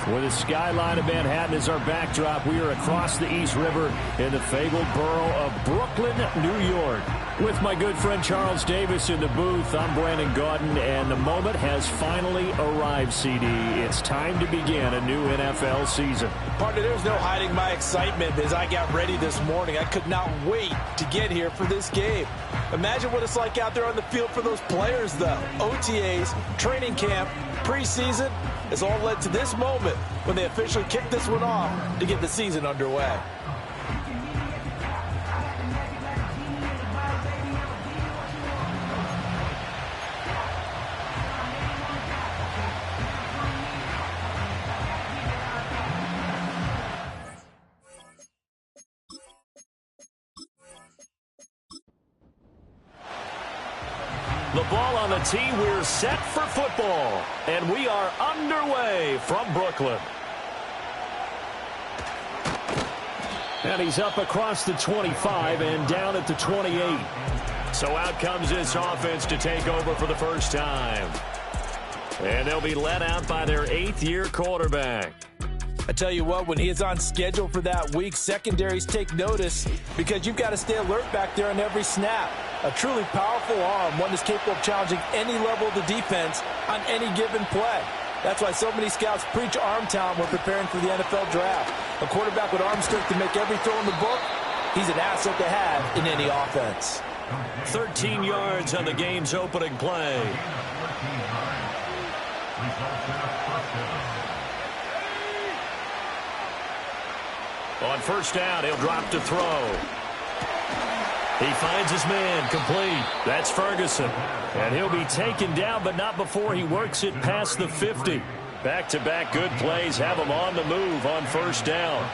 With the skyline of Manhattan as our backdrop, we are across the East River in the fabled borough of Brooklyn, New York. With my good friend Charles Davis in the booth, I'm Brandon Gaudin, and the moment has finally arrived, CD. It's time to begin a new NFL season. Partner, there's no hiding my excitement as I got ready this morning. I could not wait to get here for this game. Imagine what it's like out there on the field for those players, though. OTAs, training camp, preseason, it's all led to this moment when they officially kick this one off to get the season underway. The ball on the tee, we're set for football, and we are underway from Brooklyn. And he's up across the 25 and down at the 28. So out comes this offense to take over for the first time. And they'll be led out by their 8th-year quarterback. I tell you what, when he is on schedule for that week, secondaries take notice because you've got to stay alert back there on every snap. A truly powerful arm, one that's capable of challenging any level of the defense on any given play. That's why so many scouts preach arm talent when preparing for the NFL draft. A quarterback with arm strength to make every throw in the book, he's an asset to have in any offense. 13 yards on the game's opening play. On first down, he'll drop to throw. He finds his man, complete. That's Ferguson. And he'll be taken down, but not before he works it past the 50. Back-to-back good plays have him on the move on first down.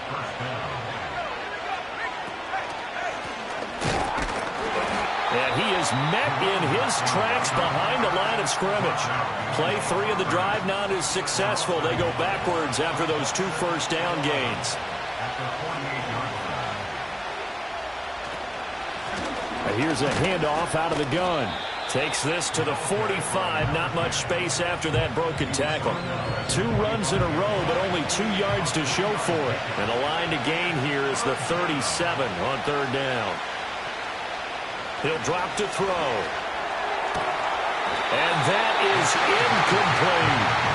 And he is met in his tracks behind the line of scrimmage. Play 3 of the drive not as successful. They go backwards after those 2 first down gains. Here's a handoff out of the gun. Takes this to the 45. Not much space after that broken tackle. 2 runs in a row, but only 2 yards to show for it. And the line to gain here is the 37 on third down. He'll drop to throw. And that is incomplete.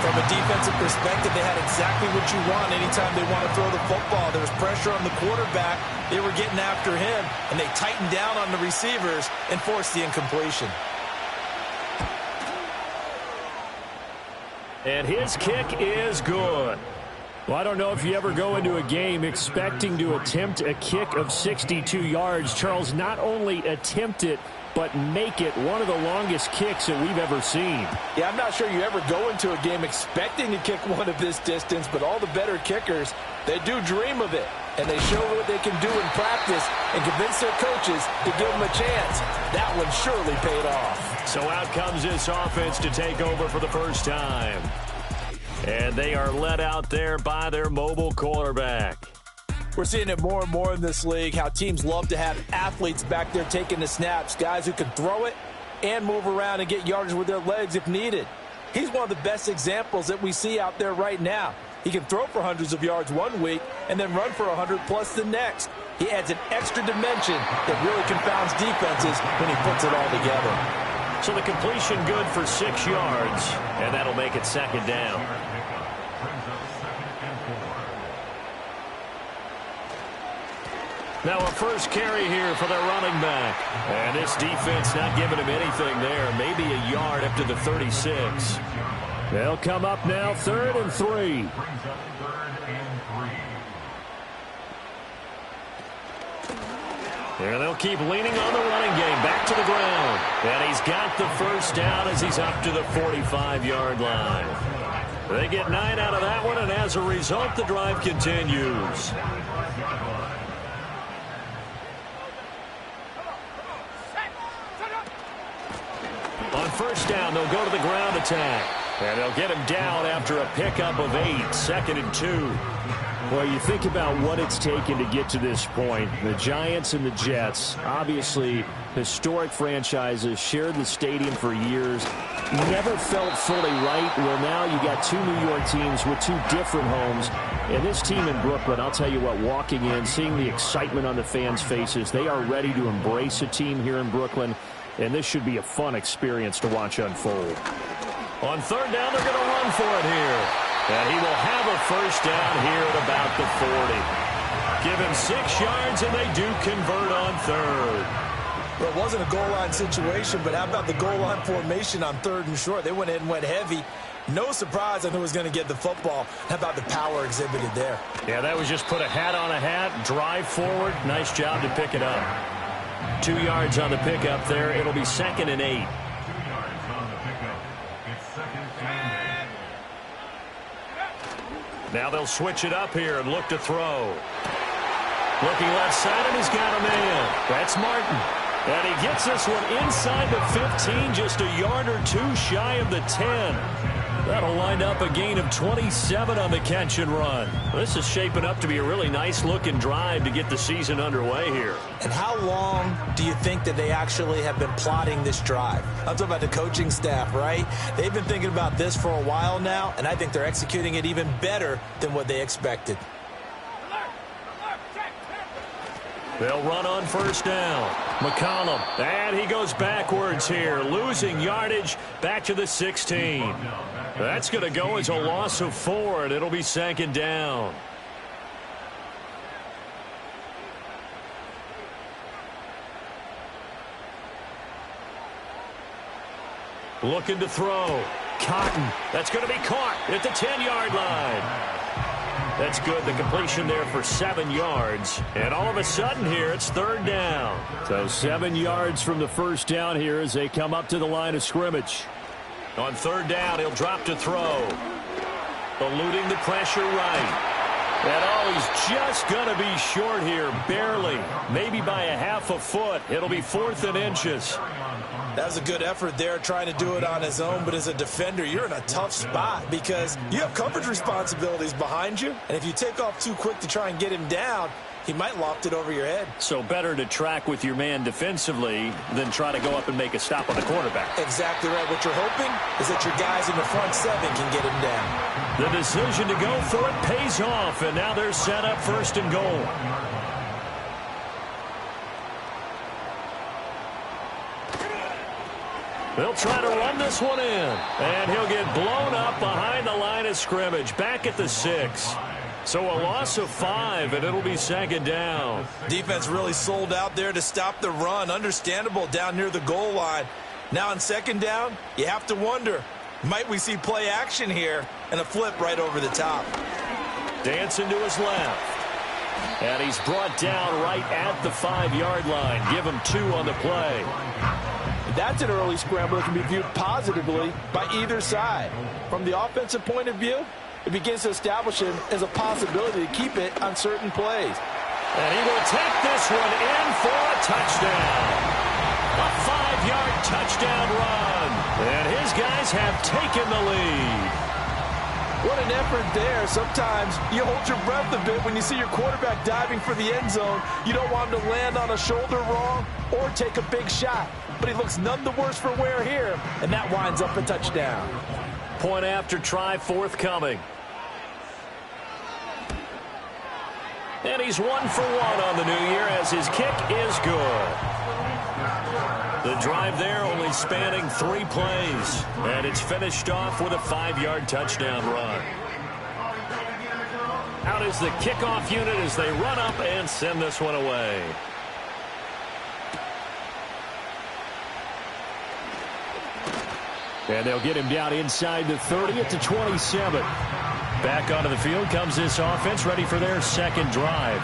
From a defensive perspective, they had exactly what you want anytime they want to throw the football. There was pressure on the quarterback. They were getting after him, and they tightened down on the receivers and forced the incompletion. And his kick is good. Well, I don't know if you ever go into a game expecting to attempt a kick of 62 yards. Charles, not only attempt it, but make it one of the longest kicks that we've ever seen. Yeah, I'm not sure you ever go into a game expecting to kick one of this distance, but all the better kickers, they do dream of it. And they show what they can do in practice and convince their coaches to give them a chance. That one surely paid off. So out comes this offense to take over for the first time. And they are led out there by their mobile quarterback. We're seeing it more and more in this league, how teams love to have athletes back there taking the snaps, guys who can throw it and move around and get yardage with their legs if needed. He's one of the best examples that we see out there right now. He can throw for hundreds of yards one week and then run for 100+ the next. He adds an extra dimension that really confounds defenses when he puts it all together. So the completion good for 6 yards, and that'll make it second down. Now a first carry here for their running back. And this defense not giving him anything there. Maybe a yard up to the 36. They'll come up now 3rd and 3. And they'll keep leaning on the running game. Back to the ground. And he's got the first down as he's up to the 45-yard line. They get 9 out of that one, and as a result, the drive continues. On first down, they'll go to the ground attack. And they'll get him down after a pickup of 8, 2nd and 2. Well, you think about what it's taken to get to this point. The Giants and the Jets, obviously historic franchises, shared the stadium for years, never felt fully right. Well, now you got two New York teams with two different homes. And this team in Brooklyn, I'll tell you what, walking in, seeing the excitement on the fans' faces, they are ready to embrace a team here in Brooklyn, and this should be a fun experience to watch unfold. On third down, they're going to run for it here. And he will have a first down here at about the 40. Give him 6 yards, and they do convert on third. Well, it wasn't a goal line situation, but how about the goal line formation on third and short? They went ahead and went heavy. No surprise on who was going to get the football. How about the power exhibited there? Yeah, that was just put a hat on a hat, drive forward. Nice job to pick it up. 2 yards on the pickup there. It'll be 2nd and 8. Now they'll switch it up here and look to throw. Looking left side, and he's got a man. That's Martin. And he gets this one inside the 15, just a yard or two shy of the 10. That'll wind up a gain of 27 on the catch and run. This is shaping up to be a really nice-looking drive to get the season underway here. And how long do you think that they actually have been plotting this drive? I'm talking about the coaching staff, right? They've been thinking about this for a while now, and I think they're executing it even better than what they expected. They'll run on first down. McCollum, and he goes backwards here, losing yardage back to the 16. That's going to go as a loss of 4, and it'll be 2nd down. Looking to throw. Cotton. That's going to be caught at the 10-yard line. That's good. The completion there for 7 yards. And all of a sudden here, it's 3rd down. So 7 yards from the first down here as they come up to the line of scrimmage. On 3rd down, he'll drop to throw. Eluding the pressure right. And he's just going to be short here, barely. Maybe by a half a foot. It'll be 4th and inches. That was a good effort there, trying to do it on his own. But as a defender, you're in a tough spot because you have coverage responsibilities behind you. And if you take off too quick to try and get him down, he might loft it over your head. So better to track with your man defensively than try to go up and make a stop on the quarterback. Exactly right. What you're hoping is that your guys in the front 7 can get him down. The decision to go for it pays off, and now they're set up 1st and goal. They'll try to run this one in, and he'll get blown up behind the line of scrimmage, back at the 6. So a loss of 5, and it'll be 2nd down. Defense really sold out there to stop the run. Understandable down near the goal line. Now on 2nd down, you have to wonder, might we see play action here and a flip right over the top? Dancing to his left. And he's brought down right at the 5-yard line. Give him 2 on the play. That's an early scramble that can be viewed positively by either side. From the offensive point of view, it begins to establish him as a possibility to keep it on certain plays. And he will take this one in for a touchdown. A 5-yard touchdown run. And his guys have taken the lead. What an effort there. Sometimes you hold your breath a bit when you see your quarterback diving for the end zone. You don't want him to land on a shoulder wrong or take a big shot. But he looks none the worse for wear here, and that winds up a touchdown. Point after try forthcoming. And he's 1 for 1 on the new year as his kick is good. The drive there only spanning 3 plays, and it's finished off with a 5-yard touchdown run. Out is the kickoff unit as they run up and send this one away. And they'll get him down inside the 30 at the 27. Back onto the field comes this offense, ready for their 2nd drive.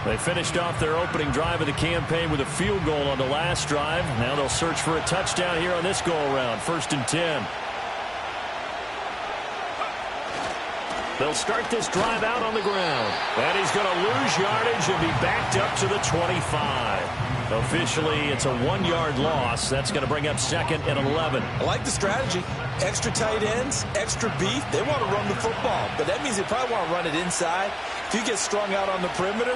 They finished off their opening drive of the campaign with a field goal on the last drive. Now they'll search for a touchdown here on this go-around. 1st and 10. They'll start this drive out on the ground. And he's going to lose yardage and be backed up to the 25. Officially, it's a 1-yard loss. That's going to bring up 2nd and 11. I like the strategy. Extra tight ends, extra beef. They want to run the football, but that means they probably want to run it inside. If you get strung out on the perimeter,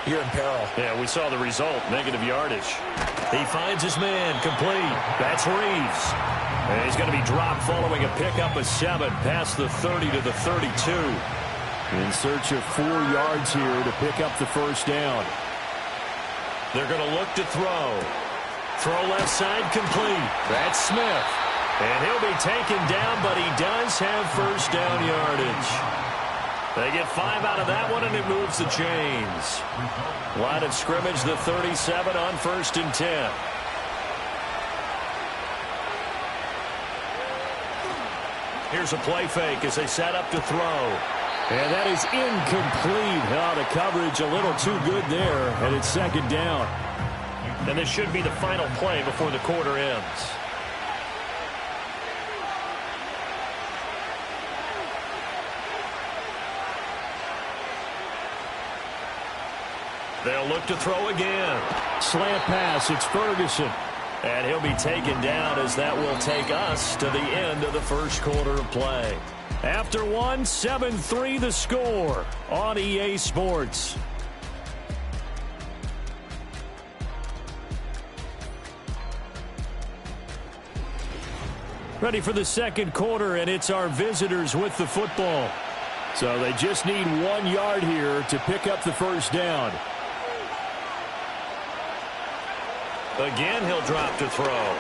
you're in peril. Yeah, we saw the result, negative yardage. He finds his man, complete. That's Reeves. And he's going to be dropped following a pickup of 7 past the 30 to the 32. In search of 4 yards here to pick up the first down. They're going to look to throw. Throw left side complete. That's Smith. And he'll be taken down, but he does have first down yardage. They get 5 out of that one, and it moves the chains. Line of scrimmage, the 37 on 1st and 10. Here's a play fake as they set up to throw. And that is incomplete. The coverage a little too good there, and it's 2nd down. And this should be the final play before the quarter ends. They'll look to throw again. Slant pass, it's Ferguson. And he'll be taken down as that will take us to the end of the first quarter of play. After 1, 7-3 the score on EA Sports. Ready for the second quarter, and it's our visitors with the football. So they just need 1 yard here to pick up the first down. Again, he'll drop to throw.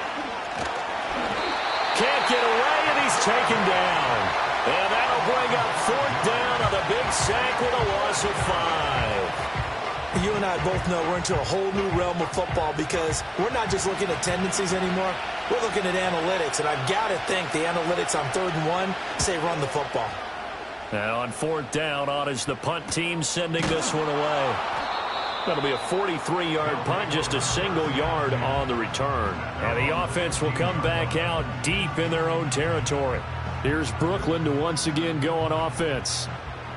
Can't get away, and he's taken down. And that'll bring up 4th down on a big sack with a loss of 5. You and I both know we're into a whole new realm of football because we're not just looking at tendencies anymore. We're looking at analytics, and I've got to think the analytics on 3rd and 1 say run the football. Now on 4th down, on is the punt team sending this one away. That'll be a 43-yard punt, just a single yard on the return. And the offense will come back out deep in their own territory. Here's Brooklyn to once again go on offense.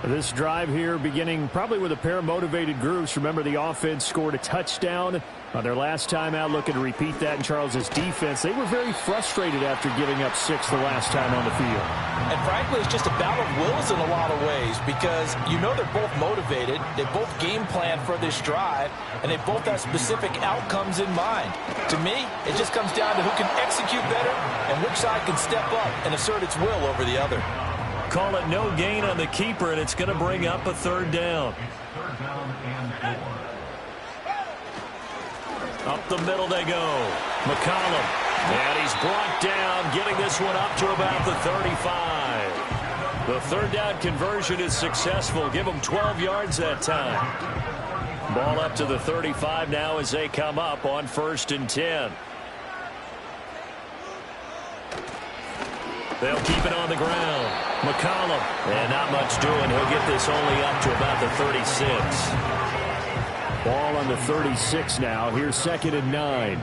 This drive here beginning probably with a pair of motivated groups. Remember, the offense scored a touchdown on their last time out. Looking to repeat that in Charles's defense. They were very frustrated after giving up 6 the last time on the field. And frankly, it's just a battle of wills in a lot of ways because you know they're both motivated. They both game plan for this drive, and they both have specific outcomes in mind. To me, it just comes down to who can execute better and which side can step up and assert its will over the other. Call it no gain on the keeper, and it's going to bring up a 3rd down. Up the middle they go. McCollum. And he's brought down, getting this one up to about the 35. The 3rd down conversion is successful. Give them 12 yards that time. Ball up to the 35 now as they come up on 1st and 10. They'll keep it on the ground. McCollum. And not much doing. He'll get this only up to about the 36. Ball on the 36 now. Here's 2nd and 9.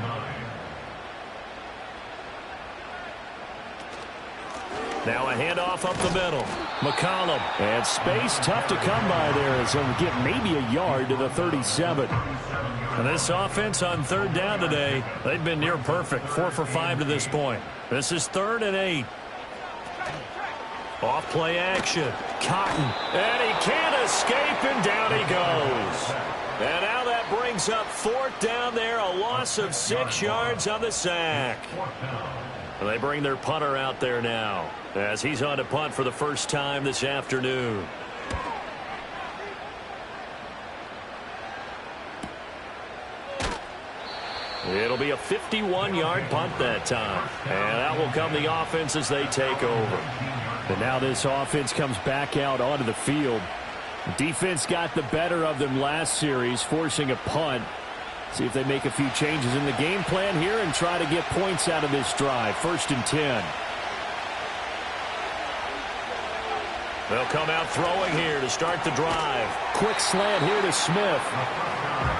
Now a handoff up the middle. McCollum. And space tough to come by there as he'll get maybe a yard to the 37. And this offense on 3rd down today, they've been near perfect. 4 for 5 to this point. This is 3rd and 8. Off play action. Cotton. And he can't escape, and down he goes. And now that brings up 4th down there. A loss of 6 yards on the sack. And they bring their punter out there now as he's on to punt for the first time this afternoon. It'll be a 51-yard punt that time. And that will come the offense as they take over. And now this offense comes back out onto the field. Defense got the better of them last series, forcing a punt. See if they make a few changes in the game plan here and try to get points out of this drive. 1st and 10. They'll come out throwing here to start the drive. Quick slant here to Smith.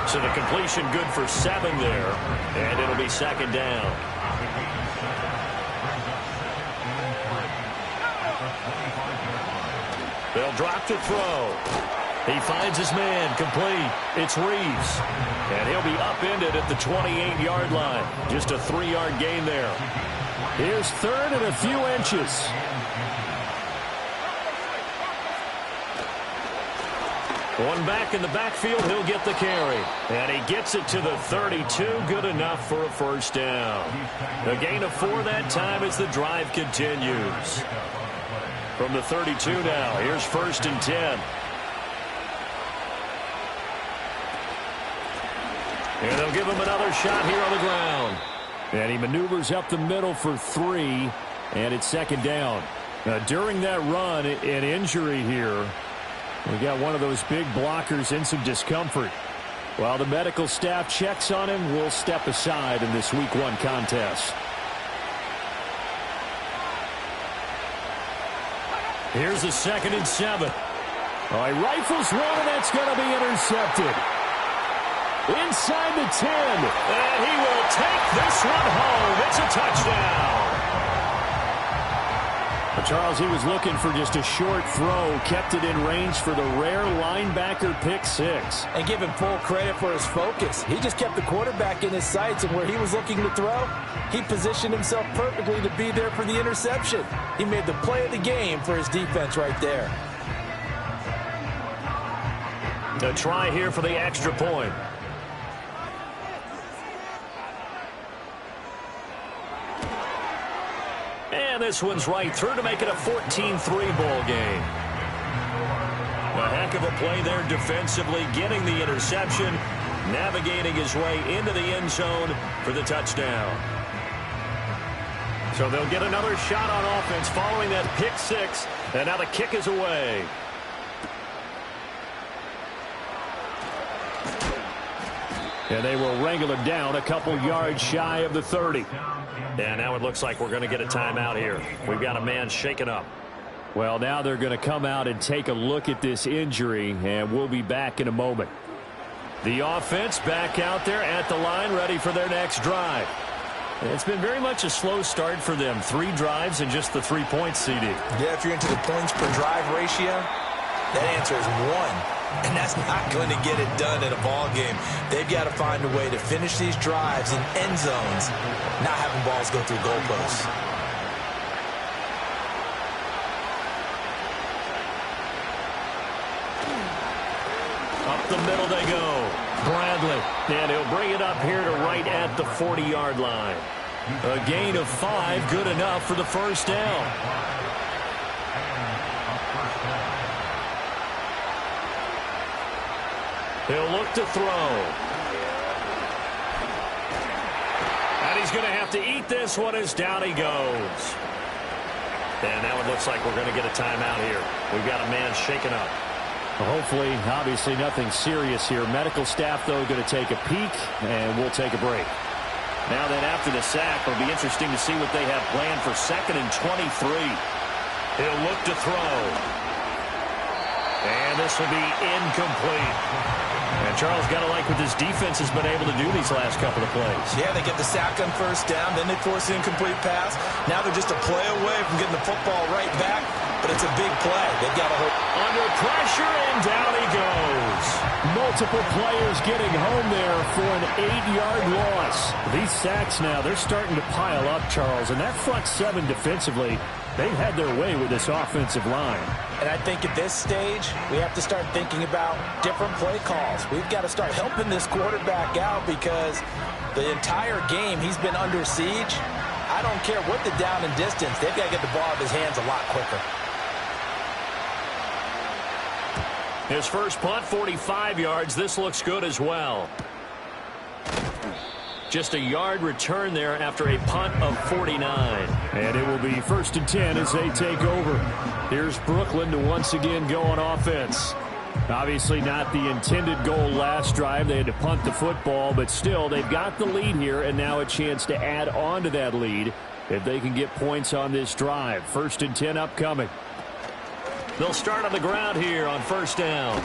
So the completion good for 7 there. And it'll be 2nd down. They'll drop to throw. He finds his man, complete. It's Reeves. And he'll be upended at the 28-yard line. Just a 3-yard gain there. Here's third and a few inches. One back in the backfield, he'll get the carry. And he gets it to the 32, good enough for a first down. A gain of 4 that time as the drive continues. From the 32 now, here's 1st and 10. And they'll give him another shot here on the ground. And he maneuvers up the middle for 3, and it's 2nd down. Now, during that run, an injury here. We got one of those big blockers in some discomfort. While the medical staff checks on him, we'll step aside in this Week 1 contest. Here's a 2nd and 7. All right, rifles one, and that's going to be intercepted. Inside the 10. And he will take this one home. It's a touchdown. Charles, he was looking for just a short throw, kept it in range for the rare linebacker pick 6. And give him full credit for his focus. He just kept the quarterback in his sights, and where he was looking to throw, he positioned himself perfectly to be there for the interception. He made the play of the game for his defense right there. A try here for the extra point. And this one's right through to make it a 14-3 ball game. A heck of a play there defensively, getting the interception, navigating his way into the end zone for the touchdown. So they'll get another shot on offense following that pick 6, and now the kick is away. And they will wrangle it down a couple yards shy of the 30. And now it looks like we're going to get a timeout here. We've got a man shaken up. Well, now they're going to come out and take a look at this injury, and we'll be back in a moment. The offense back out there at the line, ready for their next drive. It's been very much a slow start for them. 3 drives and just the 3 points, CD. Yeah, if you're into the points per drive ratio, that answer is 1. And that's not going to get it done in a ball game. They've got to find a way to finish these drives in end zones, not having balls go through goalposts. Up the middle they go. Bradley. And he'll bring it up here to right at the 40-yard line. A gain of 5, good enough for the first down. He'll look to throw. And he's going to have to eat this one as down he goes. And now it looks like we're going to get a timeout here. We've got a man shaken up. Well, hopefully, obviously nothing serious here. Medical staff, though, going to take a peek, and we'll take a break. Now then, after the sack, it'll be interesting to see what they have planned for 2nd and 23. He'll look to throw. And this will be incomplete. And Charles, got to like what this defense has been able to do these last couple of plays. Yeah, they get the sack on first down, then they force the incomplete pass. Now they're just a play away from getting the football right back, but it's a big play. They've got to hold. Under pressure, and down he goes. Multiple players getting home there for an 8-yard loss. These sacks now, they're starting to pile up, Charles, and that front 7 defensively, they've had their way with this offensive line. And I think at this stage, we have to start thinking about different play calls. We've got to start helping this quarterback out because the entire game he's been under siege. I don't care what the down and distance. They've got to get the ball out of his hands a lot quicker. His first punt, 45 yards. This looks good as well. Just a yard return there after a punt of 49. And it will be 1st and 10 as they take over. Here's Brooklyn to once again go on offense. Obviously not the intended goal last drive. They had to punt the football, but still they've got the lead here and now a chance to add on to that lead if they can get points on this drive. 1st and 10 upcoming. They'll start on the ground here on 1st down.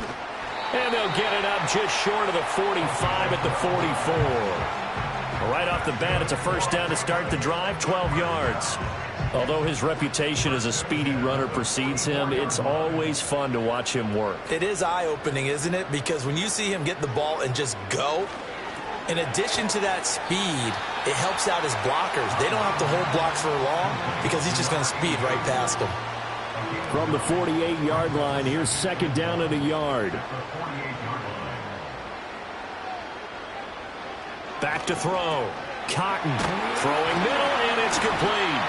And they'll get it up just short of the 45 at the 44. Right off the bat, it's a 1st down to start the drive, 12 yards. Although his reputation as a speedy runner precedes him, it's always fun to watch him work. It is eye-opening, isn't it? Because when you see him get the ball and just go, in addition to that speed, it helps out his blockers. They don't have to hold blocks for long because he's just going to speed right past them. From the 48-yard line, here's second down and a yard. Back to throw. Cotton throwing middle, and it's complete.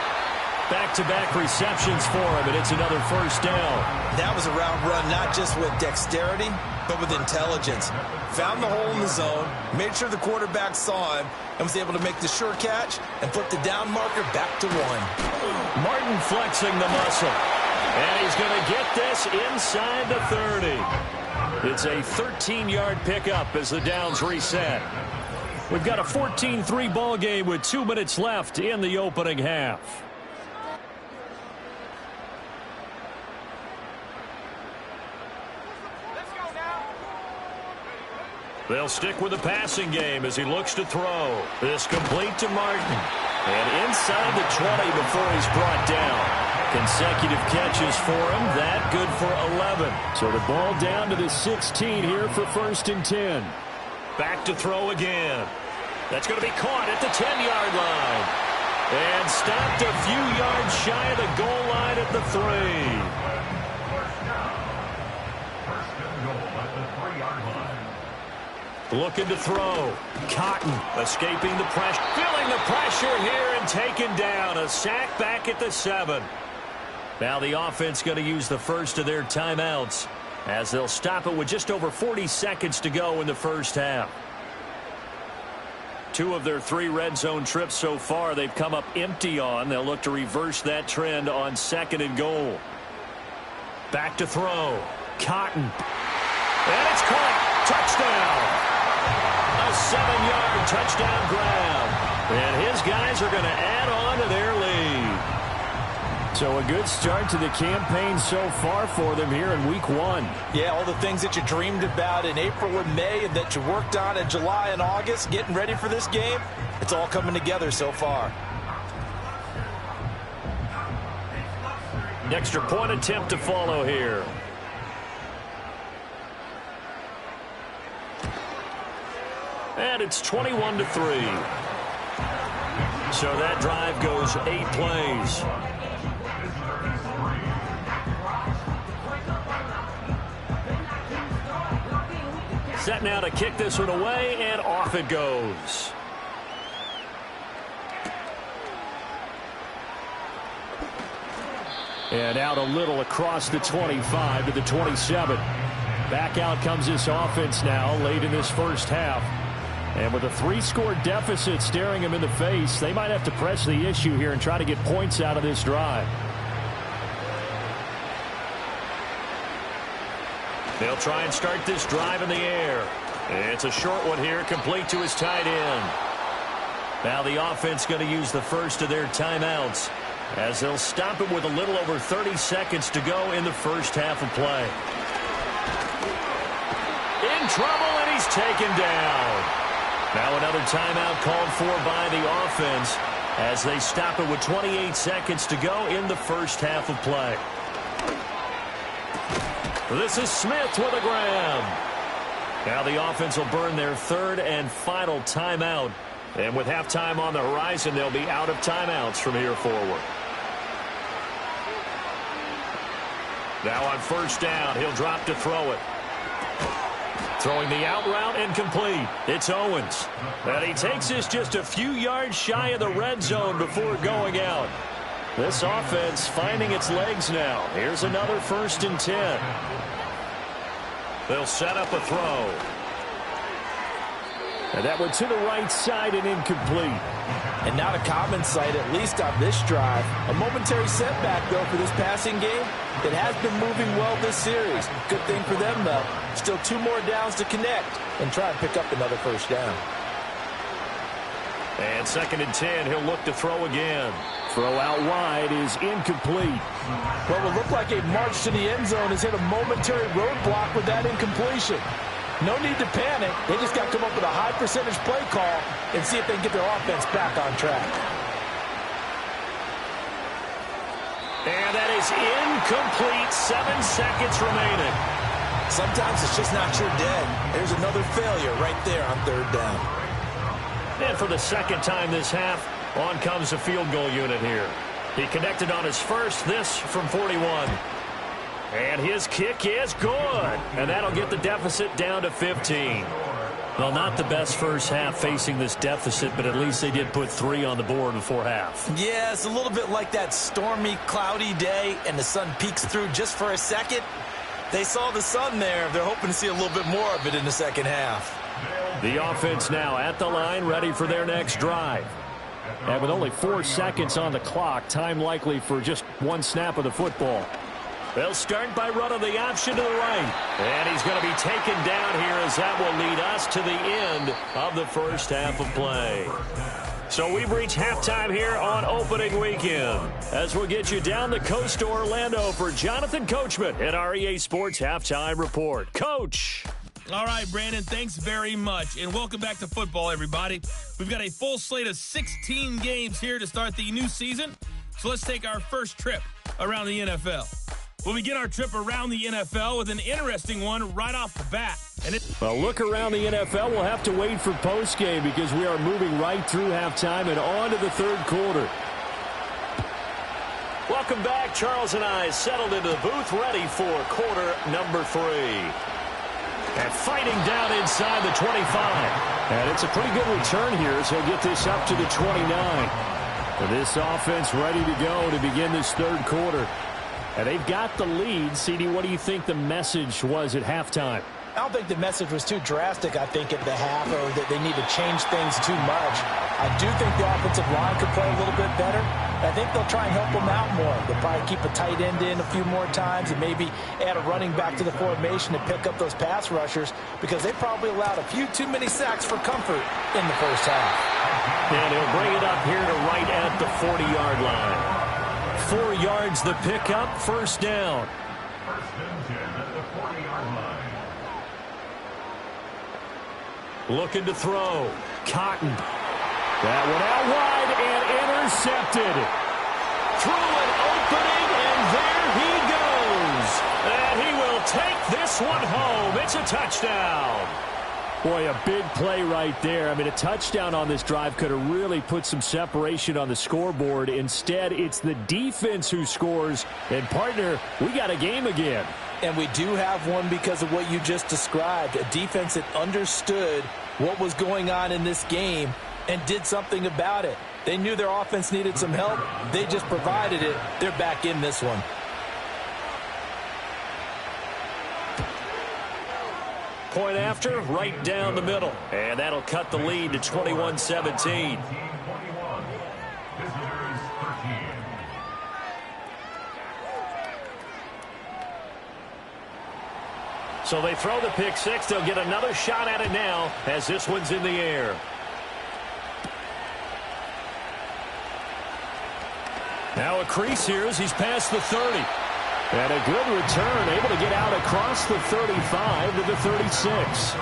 Back-to-back receptions for him, and it's another first down. That was a route run, not just with dexterity, but with intelligence. Found the hole in the zone, made sure the quarterback saw him, and was able to make the sure catch and flip the down marker back to 1. Martin flexing the muscle. And he's going to get this inside the 30. It's a 13-yard pickup as the downs reset. We've got a 14-3 ball game with 2 minutes left in the opening half. They'll stick with the passing game as he looks to throw. This complete to Martin. And inside the 20 before he's brought down. Consecutive catches for him. That good for 11. So the ball down to the 16 here for 1st and 10. Back to throw again. That's going to be caught at the 10-yard line. And stopped a few yards shy of the goal line at the 3. Looking to throw. Cotton escaping the pressure. Feeling the pressure here and taken down. A sack back at the 7. Now the offense going to use the first of their timeouts as they'll stop it with just over 40 seconds to go in the first half. 2 of their 3 red zone trips so far they've come up empty on. They'll look to reverse that trend on 2nd and goal. Back to throw. Cotton. And it's caught. Touchdown. A 7-yard touchdown grab. And his guys are going to add on to their lead. So a good start to the campaign so far for them here in week 1. Yeah, all the things that you dreamed about in April and May and that you worked on in July and August, getting ready for this game, it's all coming together so far. An extra point attempt to follow here. And it's 21-3. So that drive goes 8 plays. Set now to kick this one away, and off it goes. And out a little across the 25 to the 27. Back out comes this offense now late in this first half. And with a 3-score deficit staring them in the face, they might have to press the issue here and try to get points out of this drive. They'll try and start this drive in the air. It's a short one here, complete to his tight end. Now the offense going to use the first of their timeouts as they'll stop it with a little over 30 seconds to go in the first half of play. In trouble, and he's taken down. Now another timeout called for by the offense as they stop it with 28 seconds to go in the first half of play. This is Smith with a grab. Now the offense will burn their 3rd and final timeout. And with halftime on the horizon, they'll be out of timeouts from here forward. Now on first down, he'll drop to throw it. Throwing the out route incomplete. It's Owens. And he takes this just a few yards shy of the red zone before going out. This offense finding its legs now. Here's another 1st and 10. They'll set up a throw. And that one to the right side and incomplete. And not a common sight, at least on this drive. A momentary setback, though, for this passing game. It has been moving well this series. Good thing for them, though. Still 2 more downs to connect and try and pick up another first down. And 2nd and 10, he'll look to throw again. Throw out wide is incomplete. Well, it looked like a march to the end zone has hit a momentary roadblock with that incompletion. No need to panic. They just got to come up with a high percentage play call and see if they can get their offense back on track. And that is incomplete. 7 seconds remaining. Sometimes it's just not your day. There's another failure right there on third down. And for the second time this half, on comes the field goal unit here. He connected on his first, this from 41. And his kick is good. And that'll get the deficit down to 15. Well, not the best first half facing this deficit, but at least they did put 3 on the board before half. Yeah, it's a little bit like that stormy, cloudy day, and the sun peeks through just for a second. They saw the sun there. They're hoping to see a little bit more of it in the second half. The offense now at the line, ready for their next drive. And with only 4 seconds on the clock, time likely for just 1 snap of the football. They'll start by running the option to the right. And he's going to be taken down here as that will lead us to the end of the first half of play. So we've reached halftime here on opening weekend. As we'll get you down the coast to Orlando for Jonathan Coachman at our EA Sports Halftime Report. Coach. All right, Brandon, thanks very much. And welcome back to football, everybody. We've got a full slate of 16 games here to start the new season. So let's take our first trip around the NFL. We'll begin our trip around the NFL with an interesting one right off the bat. A look around the NFL. We'll have to wait for postgame because we are moving right through halftime and on to the third quarter. Welcome back. Charles and I settled into the booth ready for quarter number 3. And fighting down inside the 25. And it's a pretty good return here as he'll get this up to the 29. And this offense ready to go to begin this third quarter. And they've got the lead. CD, what do you think the message was at halftime? I don't think the message was too drastic, I think, at the half, or that they need to change things too much. I do think the offensive line could play a little bit better. I think they'll try and help them out more. They'll probably keep a tight end in a few more times and maybe add a running back to the formation to pick up those pass rushers because they probably allowed a few too many sacks for comfort in the first half. And he'll bring it up here to right at the 40-yard line. 4 yards the pickup, first down. Looking to throw. Cotton. That one out wide and intercepted. Through an opening, and there he goes. And he will take this one home. It's a touchdown. Boy, a big play right there. I mean, a touchdown on this drive could have really put some separation on the scoreboard. Instead, it's the defense who scores. And, partner, we got a game again. And we do have one because of what you just described. A defense that understood what was going on in this game and did something about it. They knew their offense needed some help. They just provided it. They're back in this one. Point after, right down the middle. And that'll cut the lead to 21-17. So they throw the pick six. They'll get another shot at it now as this one's in the air. Now a crease here as he's past the 30. And a good return, able to get out across the 35 to the 36.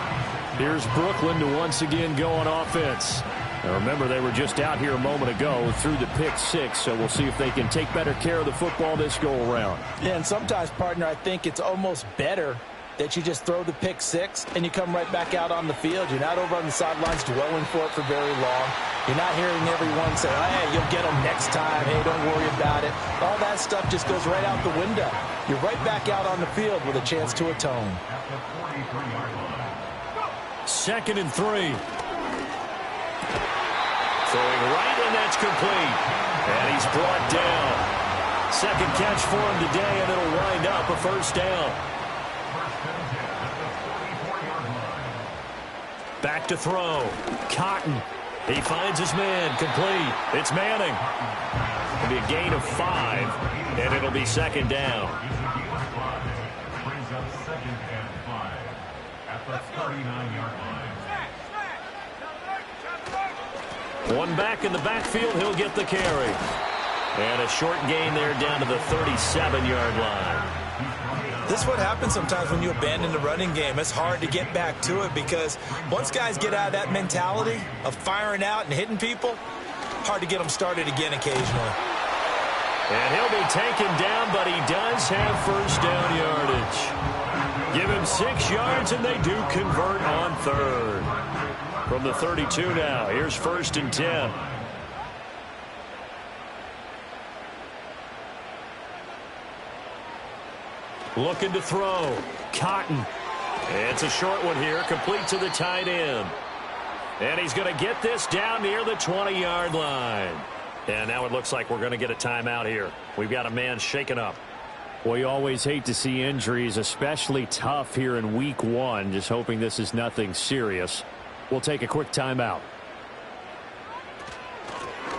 Here's Brooklyn to once again go on offense. Now remember, they were just out here a moment ago through the pick six, so we'll see if they can take better care of the football this go-around. Yeah, and sometimes, partner, I think it's almost better that you just throw the pick six and you come right back out on the field. You're not over on the sidelines dwelling for it for very long. You're not hearing everyone say, hey, you'll get them next time. Hey, don't worry about it. All that stuff just goes right out the window. You're right back out on the field with a chance to atone. 2nd and 3. Throwing right, and that's complete. And he's brought down. Second catch for him today, and it'll wind up a first down. Back to throw. Cotton. He finds his man. Complete. It's Manning. It'll be a gain of 5, and it'll be second down. One back in the backfield. He'll get the carry. And a short gain there down to the 37-yard line. This is what happens sometimes when you abandon the running game. It's hard to get back to it because once guys get out of that mentality of firing out and hitting people, hard to get them started again occasionally. And he'll be taken down, but he does have first down yardage. Give him 6 yards, and they do convert on third. From the 32 now, here's first and 10. Looking to throw. Cotton. It's a short one here, complete to the tight end. And he's going to get this down near the 20-yard line. And now it looks like we're going to get a timeout here. We've got a man shaken up. Well, you always hate to see injuries, especially tough here in week 1. Just hoping this is nothing serious. We'll take a quick timeout.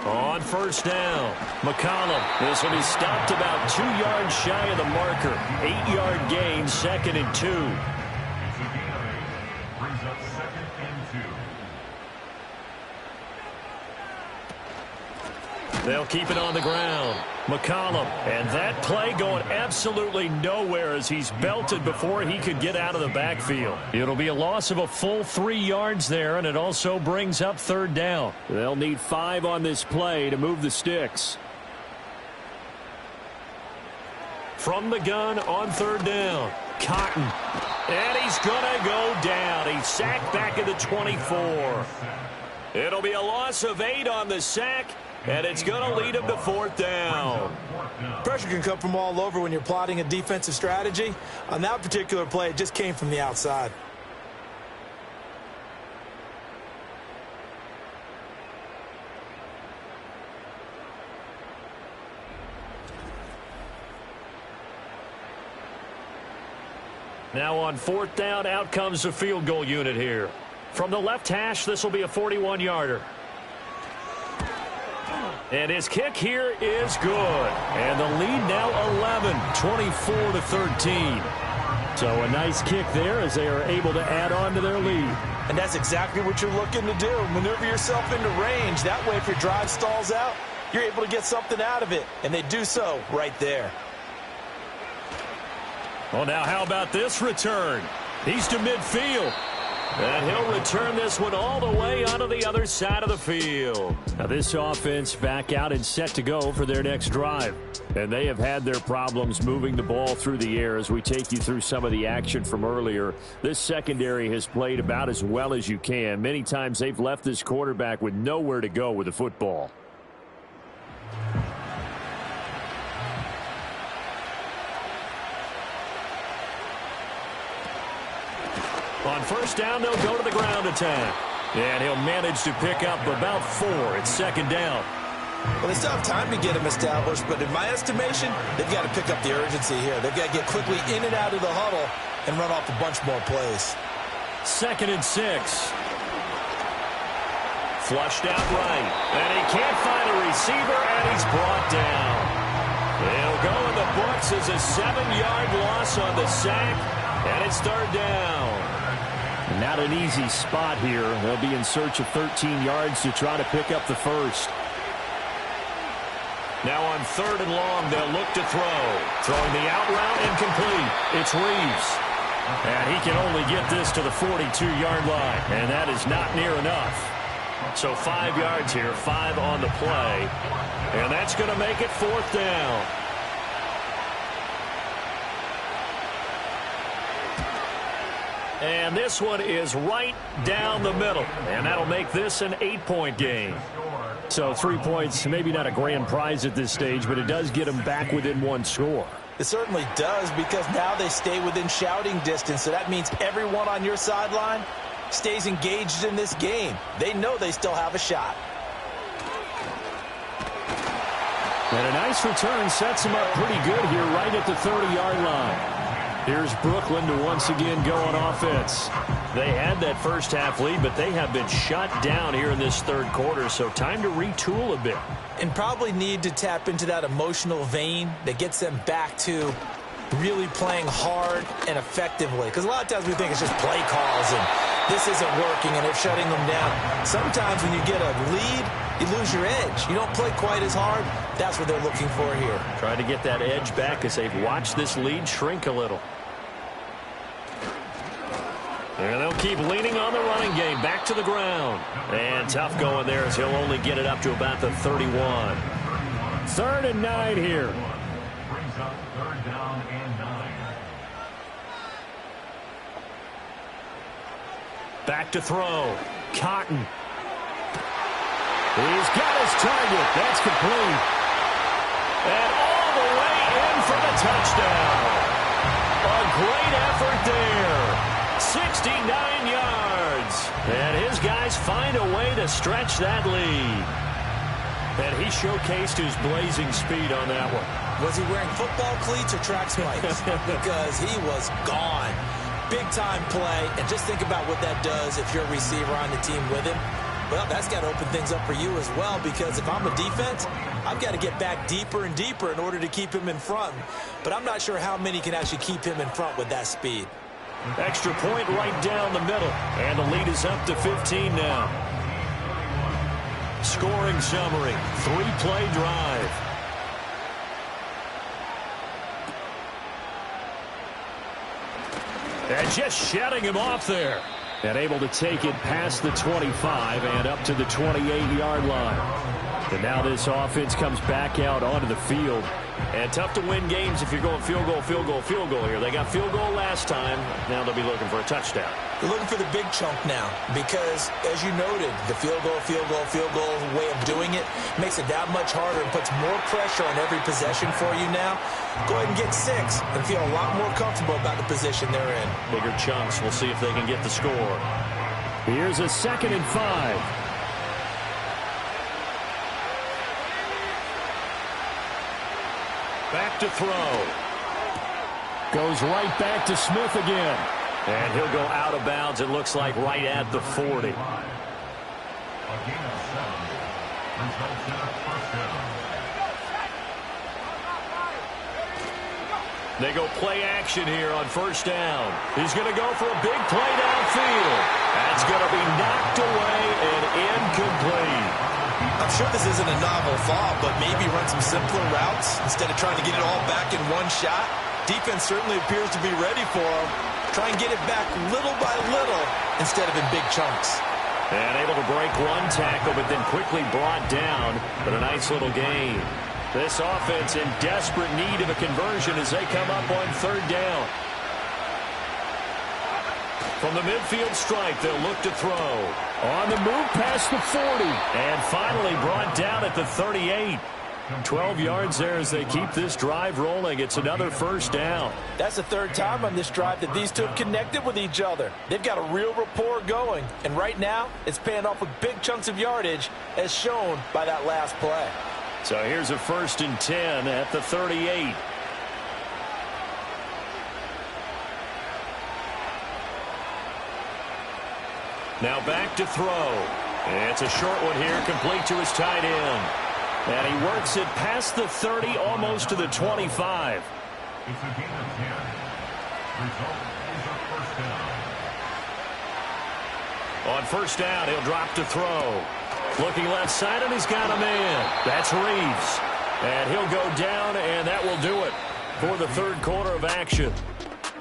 On first down, McCollum. This will be stopped about 2 yards shy of the marker. 8-yard gain, 2nd and 2. They'll keep it on the ground. McCollum, and that play going absolutely nowhere as he's belted before he could get out of the backfield. It'll be a loss of a full 3 yards there, and it also brings up third down. They'll need 5 on this play to move the sticks. From the gun on third down, Cotton. And he's going to go down. He's sacked back at the 24. It'll be a loss of 8 on the sack. And it's going to lead him to fourth down. Pressure can come from all over when you're plotting a defensive strategy. On that particular play, it just came from the outside. Now on fourth down, out comes the field goal unit here. From the left hash, this will be a 41-yarder. And his kick here is good. And the lead now 11, 24-13. So a nice kick there as they are able to add on to their lead. And that's exactly what you're looking to do. Maneuver yourself into range. That way, if your drive stalls out, you're able to get something out of it. And they do so right there. Well, now how about this return? He's to midfield. And he'll return this one all the way onto the other side of the field. Now this offense back out and set to go for their next drive. And they have had their problems moving the ball through the air as we take you through some of the action from earlier. This secondary has played about as well as you can. Many times they've left this quarterback with nowhere to go with the football. On first down, they'll go to the ground attack. And he'll manage to pick up about 4. It's second down. Well, they still have time to get him established, but in my estimation, they've got to pick up the urgency here. They've got to get quickly in and out of the huddle and run off a bunch more plays. 2nd and 6. Flushed out right. And he can't find a receiver, and he's brought down. He'll go in the books as a 7-yard loss on the sack, and it's third down. Not an easy spot here. They'll be in search of 13 yards to try to pick up the first. Now on third and long, they'll look to throw. Throwing the out route incomplete. It's Reeves. And he can only get this to the 42-yard line. And that is not near enough. So 5 yards here, 5 on the play. And that's going to make it fourth down. And this one is right down the middle. And that'll make this an 8-point game. So 3 points, maybe not a grand prize at this stage, but it does get them back within 1 score. It certainly does, because now they stay within shouting distance. So that means everyone on your sideline stays engaged in this game. They know they still have a shot. And a nice return sets them up pretty good here right at the 30-yard line. Here's Brooklyn to once again go on offense. They had that first half lead, but they have been shut down here in this third quarter, so time to retool a bit. And probably need to tap into that emotional vein that gets them back to really playing hard and effectively. Because a lot of times we think it's just play calls and this isn't working and it's shutting them down. Sometimes when you get a lead, you lose your edge. You don't play quite as hard. That's what they're looking for here. Trying to get that edge back as they've watched this lead shrink a little. And they'll keep leaning on the running game. Back to the ground. And tough going there as he'll only get it up to about the 31. 3rd and 9 here. Brings up 3rd down and 9. Back to throw. Cotton. He's got his target. That's complete. And all the way in for the touchdown. A great effort there. 69 yards. And his guys find a way to stretch that lead. And he showcased his blazing speed on that one. Was he wearing football cleats or track spikes? Because he was gone. Big-time play. And just think about what that does if you're a receiver on the team with him. Well, that's got to open things up for you as well, because if I'm a defense, I've got to get back deeper and deeper in order to keep him in front. But I'm not sure how many can actually keep him in front with that speed. Extra point right down the middle. And the lead is up to 15 now. Scoring summary. 3-play drive. And just shutting him off there. And able to take it past the 25 and up to the 28-yard line. And now this offense comes back out onto the field. And tough to win games if you're going field goal, field goal, field goal here. They got field goal last time. Now they'll be looking for a touchdown. They're looking for the big chunk now because, as you noted, the field goal way of doing it makes it that much harder and puts more pressure on every possession for you now. Go ahead and get 6 and feel a lot more comfortable about the position they're in. Bigger chunks. We'll see if they can get the score. Here's a 2nd and 5. Back to throw. Goes right back to Smith again. And he'll go out of bounds, it looks like, right at the 40. They go play action here on 1st down. He's going to go for a big play downfield. That's going to be knocked away and incomplete. I'm sure this isn't a novel thought, but maybe run some simpler routes instead of trying to get it all back in one shot. Defense certainly appears to be ready for him. Try and get it back little by little instead of in big chunks. And able to break one tackle, but then quickly brought down. But a nice little gain. This offense in desperate need of a conversion as they come up on 3rd down. From the midfield stripe, they'll look to throw. On the move past the 40. And finally brought down at the 38. 12 yards there as they keep this drive rolling. It's another 1st down. That's the 3rd time on this drive that these two have connected with each other. They've got a real rapport going. And right now, it's paying off with big chunks of yardage as shown by that last play. So here's a 1st and 10 at the 38. Now back to throw. It's a short one here, complete to his tight end. And he works it past the 30, almost to the 25. It's a gain of 10. Result is a 1st down. On 1st down, he'll drop to throw. Looking left side, and he's got a man. That's Reeves. And he'll go down, and that will do it for the 3rd quarter of action.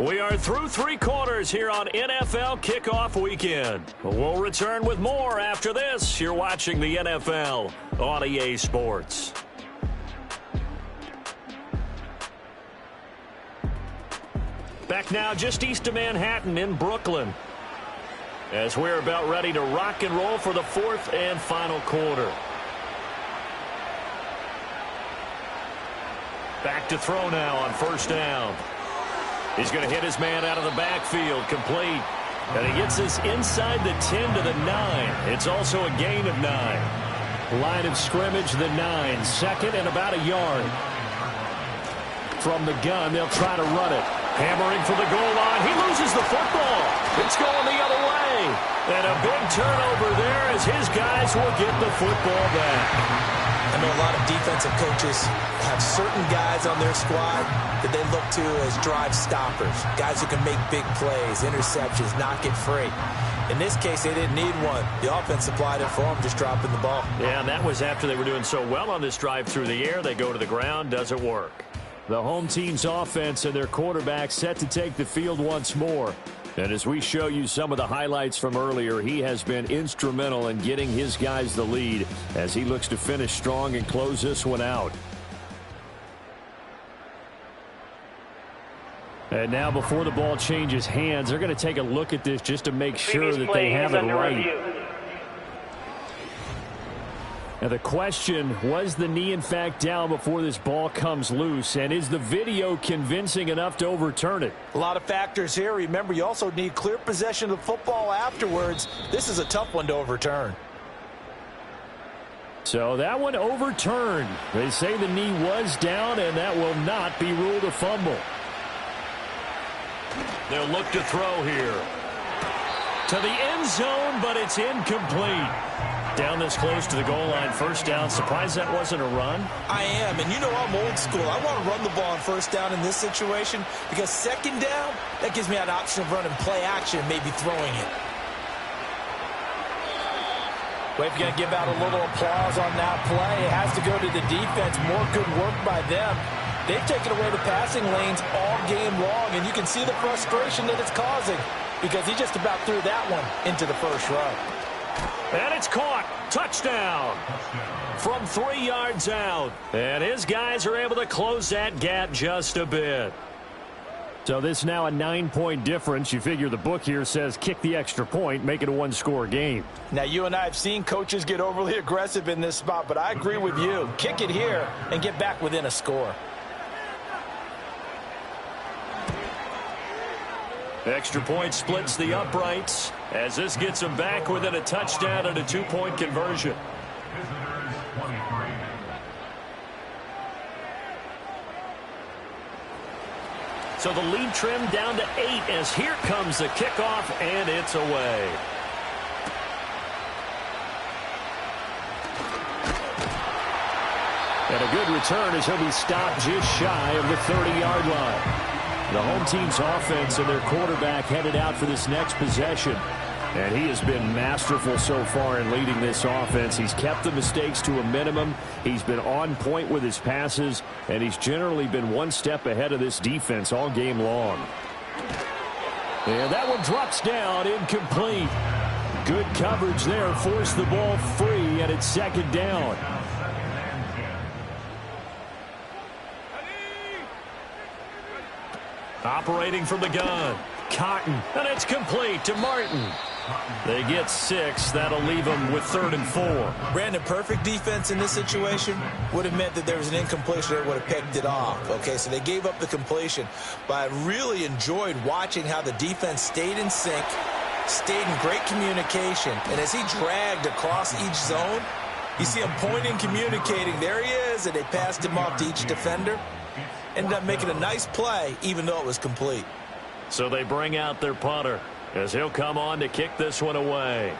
We are through 3 quarters here on NFL Kickoff Weekend. We'll return with more after this. You're watching the NFL on EA Sports. Back now just east of Manhattan in Brooklyn, as we're about ready to rock and roll for the 4th and final quarter. Back to throw now on 1st down. He's going to hit his man out of the backfield, complete. And he gets this inside the 10 to the 9. It's also a gain of 9. Line of scrimmage, the 9. 2nd and about a yard. From the gun, they'll try to run it. Hammering for the goal line. He loses the football. It's going the other way. And a big turnover there as his guys will get the football back. I know a lot of defensive coaches have certain guys on their squad that they look to as drive stoppers, guys who can make big plays, interceptions, knock it free. In this case, they didn't need one. The offense supplied it for them, just dropping the ball. Yeah, and that was after they were doing so well on this drive through the air. They go to the ground, doesn't work. The home team's offense and their quarterback set to take the field once more. And as we show you some of the highlights from earlier, he has been instrumental in getting his guys the lead as he looks to finish strong and close this one out. And now before the ball changes hands, they're going to take a look at this just to make sure that they have it right. Now the question, was the knee in fact down before this ball comes loose? And is the video convincing enough to overturn it? A lot of factors here. Remember, you also need clear possession of the football afterwards. This is a tough one to overturn. So that one overturned. They say the knee was down, and that will not be ruled a fumble. They'll look to throw here. To the end zone, but it's incomplete. Down this close to the goal line, first down. Surprised that wasn't a run? I am, and you know I'm old school. I want to run the ball on first down in this situation because second down, that gives me an option of running play action, maybe throwing it. We've got to give out a little applause on that play. It has to go to the defense. More good work by them. They've taken away the passing lanes all game long, and you can see the frustration that it's causing because he just about threw that one into the first row. And it's caught. Touchdown. From 3 yards out. And his guys are able to close that gap just a bit. So this now a 9-point difference. You figure the book here says kick the extra point, make it a one-score game. Now, you and I have seen coaches get overly aggressive in this spot, but I agree with you. Kick it here and get back within a score. Extra point splits the uprights as this gets them back within a touchdown and a 2-point conversion. Visitors 23. So the lead trimmed down to 8 as here comes the kickoff, and it's away. And a good return as he'll be stopped just shy of the 30-yard line. The home team's offense and their quarterback headed out for this next possession. And he has been masterful so far in leading this offense. He's kept the mistakes to a minimum. He's been on point with his passes. And he's generally been one step ahead of this defense all game long. And that one drops down, incomplete. Good coverage there, forced the ball free, and it's second down. Operating from the gun, Cotton, and it's complete to Martin. They get 6. That'll leave them with 3rd and 4. Brandon, perfect defense in this situation would have meant that there was an incompletion. They would have picked it off. Okay, so they gave up the completion. But I really enjoyed watching how the defense stayed in sync, stayed in great communication. And as he dragged across each zone, you see him pointing, communicating. There he is, and they passed him off to each defender. Ended up making a nice play, even though it was complete. So they bring out their punter as he'll come on to kick this one away.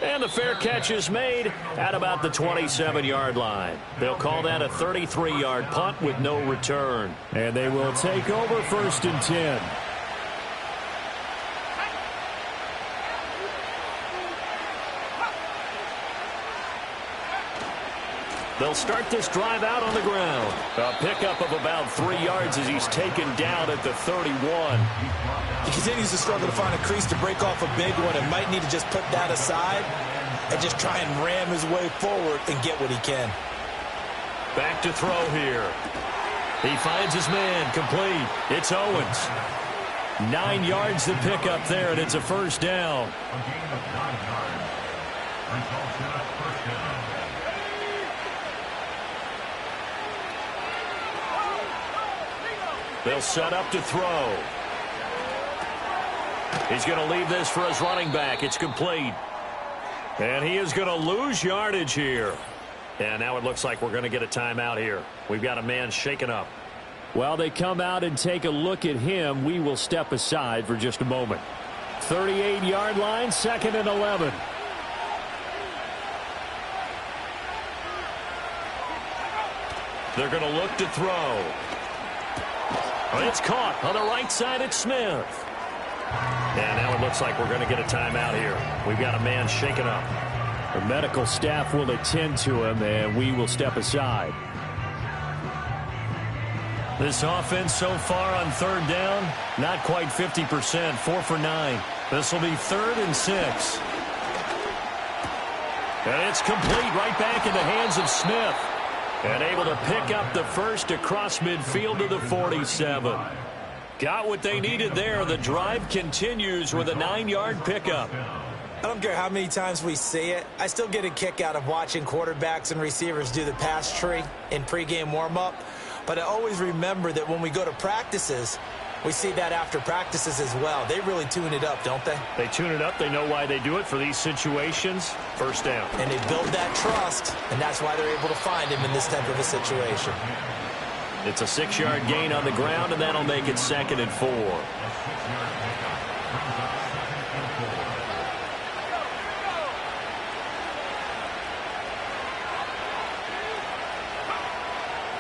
And the fair catch is made at about the 27-yard line. They'll call that a 33-yard punt with no return. And they will take over 1st and 10. They'll start this drive out on the ground. A pickup of about 3 yards as he's taken down at the 31. He continues to struggle to find a crease to break off a big one and might need to just put that aside and just try and ram his way forward and get what he can. Back to throw here. He finds his man, complete. It's Owens. 9 yards to pick up there, and it's a first down. A gain of 9 yards. Results in a first down. They'll set up to throw. He's going to leave this for his running back. It's complete. And he is going to lose yardage here. And now it looks like we're going to get a timeout here. We've got a man shaken up. While they come out and take a look at him, we will step aside for just a moment. 38-yard line, 2nd and 11. They're going to look to throw. It's caught on the right side at Smith. And now it looks like we're going to get a timeout here. We've got a man shaken up. The medical staff will attend to him, and we will step aside. This offense so far on 3rd down, not quite 50%, 4 for 9. This will be 3rd and 6. And it's complete right back in the hands of Smith. And able to pick up the first across midfield to the 47. Got what they needed there. The drive continues with a 9-yard pickup. I don't care how many times we see it. I still get a kick out of watching quarterbacks and receivers do the pass tree in pregame warm-up. But I always remember that when we go to practices, we see that after practices as well. They really tune it up, don't they? They tune it up. They know why they do it for these situations. First down. And they build that trust, and that's why they're able to find him in this type of a situation. It's a 6-yard gain on the ground, and that'll make it 2nd and 4.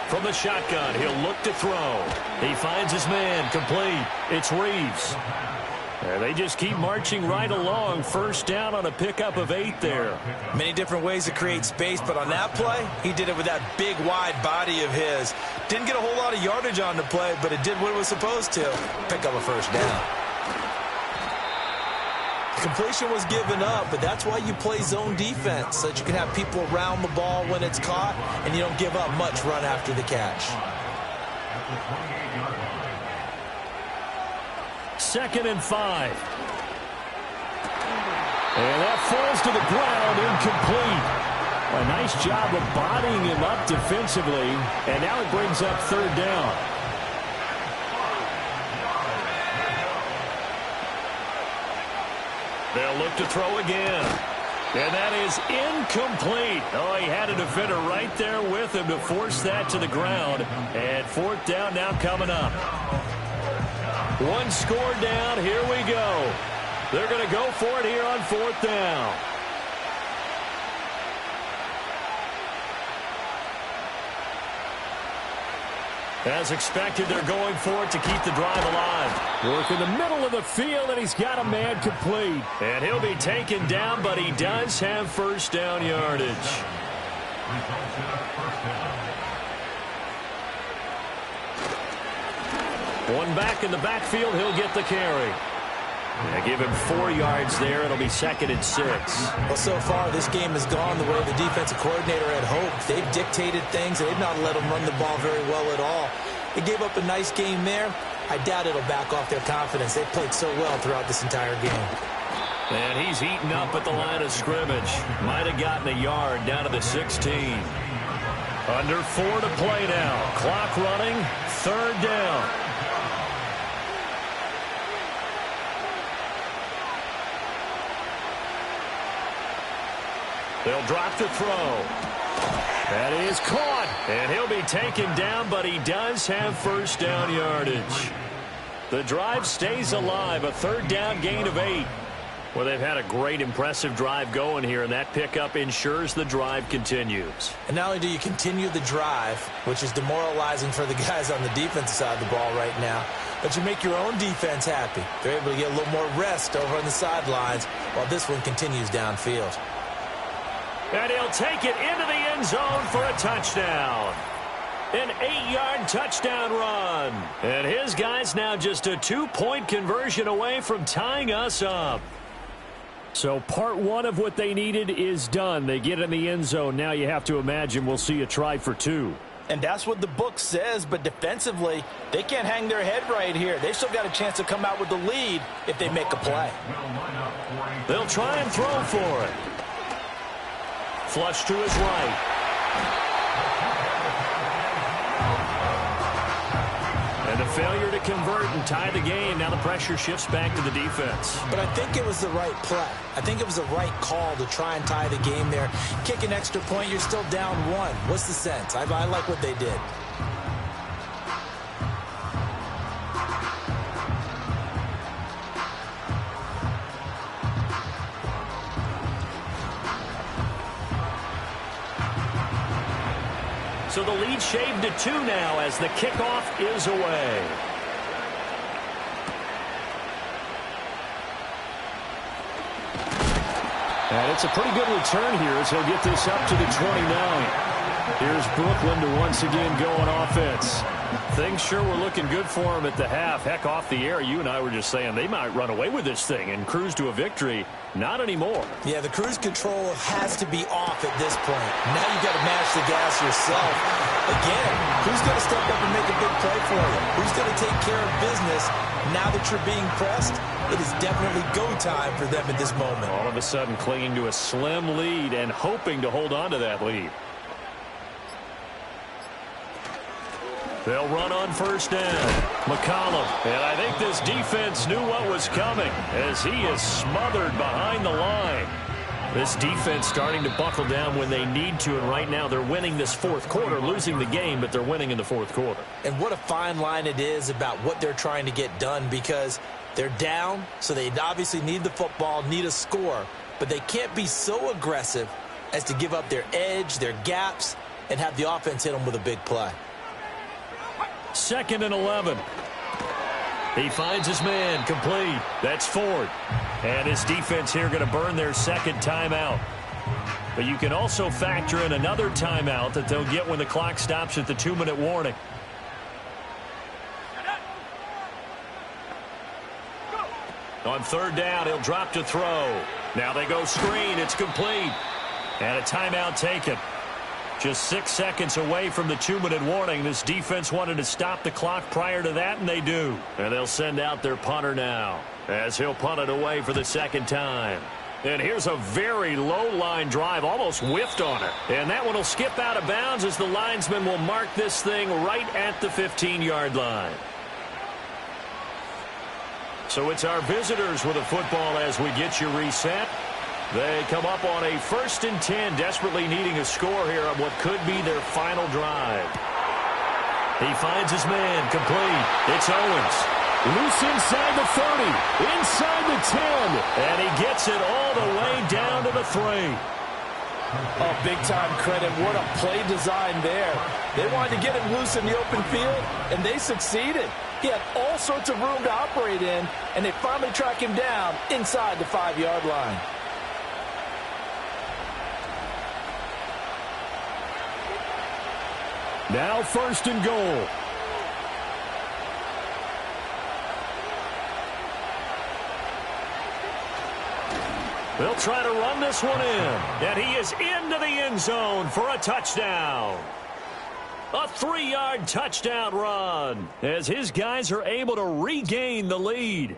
From the shotgun, he'll look to throw. He finds his man, complete. It's Reeves. And they just keep marching right along. First down on a pickup of 8 there. Many different ways to create space, but on that play, he did it with that big, wide body of his. Didn't get a whole lot of yardage on the play, but it did what it was supposed to. Pick up a first down. Completion was given up, but that's why you play zone defense, so that you can have people around the ball when it's caught, and you don't give up much run after the catch. 2nd and 5. And that falls to the ground, incomplete. A nice job of bodying him up defensively, and now it brings up 3rd down. They'll look to throw again. And that is incomplete. Oh, he had a defender right there with him to force that to the ground. And 4th down now coming up. 1 score down. Here we go. They're going to go for it here on 4th down. As expected, they're going for it to keep the drive alive. Work in the middle of the field, and he's got a man complete. And he'll be taken down, but he does have first down yardage. One back in the backfield, he'll get the carry. Yeah, give him 4 yards there. It'll be 2nd and 6. Well, so far, this game has gone the way the defensive coordinator had hoped. They've dictated things. They've not let them run the ball very well at all. They gave up a nice game there. I doubt it'll back off their confidence. They played so well throughout this entire game. And he's eaten up at the line of scrimmage. Might have gotten a yard down to the 16. Under 4 to play now. Clock running. 3rd down. They'll drop the throw. That is caught. And he'll be taken down, but he does have first down yardage. The drive stays alive. A 3rd down gain of 8. Well, they've had a great, impressive drive going here, and that pickup ensures the drive continues. And not only do you continue the drive, which is demoralizing for the guys on the defensive side of the ball right now, but you make your own defense happy. They're able to get a little more rest over on the sidelines while this one continues downfield. And he'll take it into the end zone for a touchdown. An 8-yard touchdown run. And his guys now just a 2-point conversion away from tying us up. So part 1 of what they needed is done. They get in the end zone. Now you have to imagine we'll see a try for 2. And that's what the book says, but defensively, they can't hang their head right here. They've still got a chance to come out with the lead if they make a play. They'll try and throw for it. Flush to his right. And a failure to convert and tie the game. Now the pressure shifts back to the defense. But I think it was the right play. I think it was the right call to try and tie the game there. Kick an extra point, you're still down 1. What's the sense? I like what they did. So the lead shaved to 2 now as the kickoff is away. And it's a pretty good return here as he'll get this up to the 29. Here's Brooklyn to once again go on offense. Things sure were looking good for them at the half. Heck, off the air, you and I were just saying they might run away with this thing and cruise to a victory. Not anymore. Yeah, the cruise control has to be off at this point. Now you've got to match the gas yourself. Again, who's going to step up and make a big play for you? Who's going to take care of business now that you're being pressed? It is definitely go time for them at this moment. All of a sudden clinging to a slim lead and hoping to hold on to that lead. They'll run on first down. McCollum. And I think this defense knew what was coming as he is smothered behind the line. This defense starting to buckle down when they need to, and right now they're winning this fourth quarter, losing the game, but they're winning in the fourth quarter. And what a fine line it is about what they're trying to get done, because they're down, so they obviously need the football, need a score, but they can't be so aggressive as to give up their edge, their gaps, and have the offense hit them with a big play. 2nd and 11. He finds his man, complete. That's Ford. And his defense here going to burn their second timeout. But you can also factor in another timeout that they'll get when the clock stops at the 2-minute warning. On third down, he'll drop to throw. Now they go screen. It's complete. And a timeout taken. Just 6 seconds away from the 2-minute warning. This defense wanted to stop the clock prior to that, and they do. And they'll send out their punter now as he'll punt it away for the second time. And here's a very low-line drive, almost whiffed on it. And that one will skip out of bounds as the linesman will mark this thing right at the 15-yard line. So it's our visitors with a football as we get you reset. They come up on a 1st and 10, desperately needing a score here on what could be their final drive. He finds his man, complete. It's Owens. Loose inside the 30, inside the 10, and he gets it all the way down to the 3. Oh, big-time credit. What a play design there. They wanted to get him loose in the open field, and they succeeded. He had all sorts of room to operate in, and they finally track him down inside the 5-yard line. Now 1st and goal. They'll try to run this one in. And he is into the end zone for a touchdown. A 3-yard touchdown run as his guys are able to regain the lead.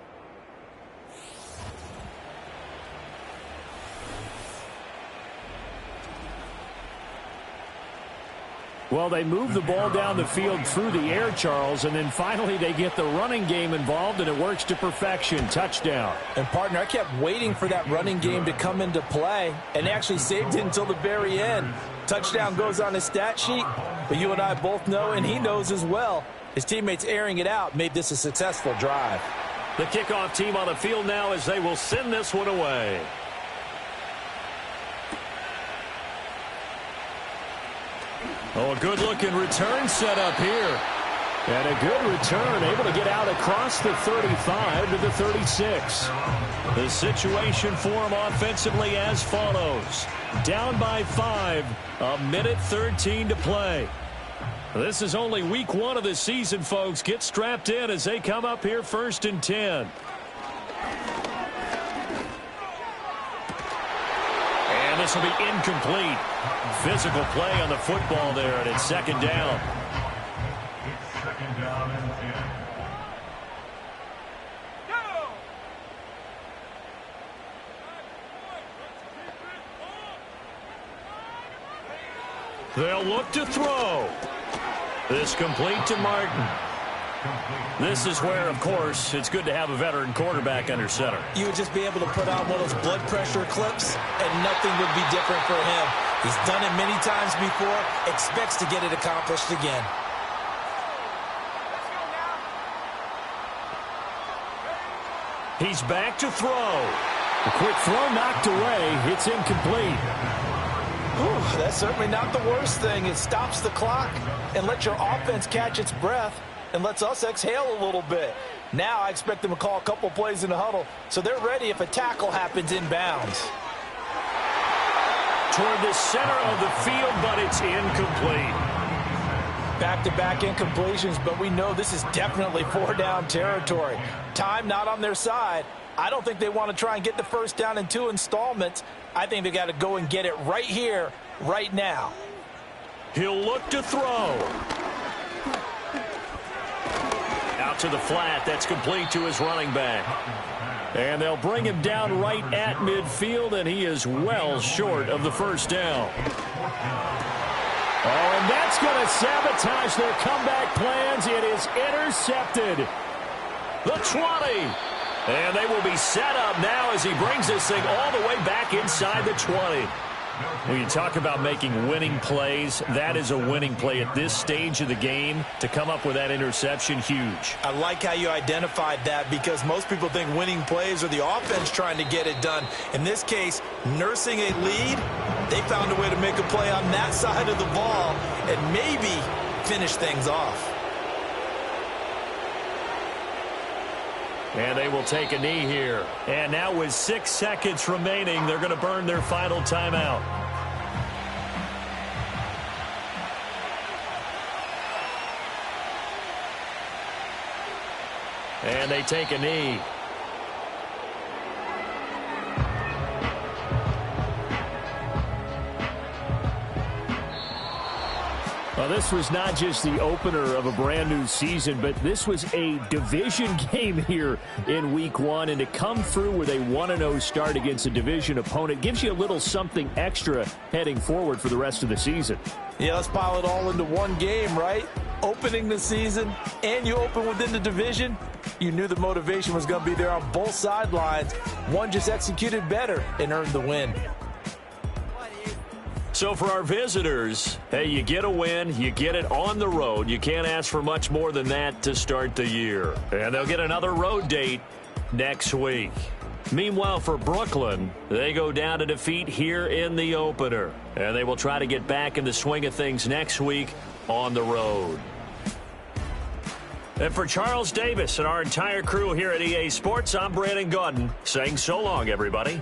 Well, they move the ball down the field through the air, Charles, and then finally they get the running game involved, and it works to perfection. Touchdown. And, partner, I kept waiting for that running game to come into play, and they actually saved it until the very end. Touchdown goes on his stat sheet, but you and I both know, and he knows as well, his teammates airing it out made this a successful drive. The kickoff team on the field now as they will send this one away. Oh, a good-looking return set up here. And a good return, able to get out across the 35 to the 36. The situation for him offensively as follows. Down by 5, a minute 13 to play. This is only week 1 of the season, folks. Get strapped in as they come up here 1st and 10. And this will be incomplete. Physical play on the football there, and it's 2nd down. It's 2nd down and 10. They'll look to throw. This complete to Martin. This is where, of course, it's good to have a veteran quarterback under center. You would just be able to put on one of those blood pressure clips, and nothing would be different for him. He's done it many times before, expects to get it accomplished again. He's back to throw. A quick throw knocked away. It's incomplete. Ooh, that's certainly not the worst thing. It stops the clock and lets your offense catch its breath and lets us exhale a little bit. Now I expect them to call a couple plays in the huddle so they're ready if a tackle happens inbounds. toward the center of the field, but it's incomplete. Back-to-back incompletions, but we know this is definitely 4-down territory. Time not on their side. I don't think they want to try and get the first down in 2 installments. I think they got to go and get it right here, right now. He'll look to throw. Out to the flat. That's complete to his running back. And they'll bring him down right at midfield, and he is well short of the first down. Oh, and that's going to sabotage their comeback plans. It is intercepted. The 20. And they will be set up now as he brings this thing all the way back inside the 20. When you talk about making winning plays, that is a winning play at this stage of the game. To come up with that interception, huge. I like how you identified that, because most people think winning plays are the offense trying to get it done. In this case, nursing a lead, they found a way to make a play on that side of the ball and maybe finish things off. And they will take a knee here. And now with 6 seconds remaining, they're going to burn their final timeout. And they take a knee. Well, this was not just the opener of a brand new season, but this was a division game here in week 1. And to come through with a 1-0 start against a division opponent gives you a little something extra heading forward for the rest of the season. Yeah, let's pile it all into one game, right? Opening the season, and you open within the division. You knew the motivation was going to be there on both sidelines. One just executed better and earned the win. So for our visitors, hey, you get a win, you get it on the road. You can't ask for much more than that to start the year. And they'll get another road date next week. Meanwhile, for Brooklyn, they go down to defeat here in the opener. And they will try to get back in the swing of things next week on the road. And for Charles Davis and our entire crew here at EA Sports, I'm Brandon Gaudin saying so long, everybody.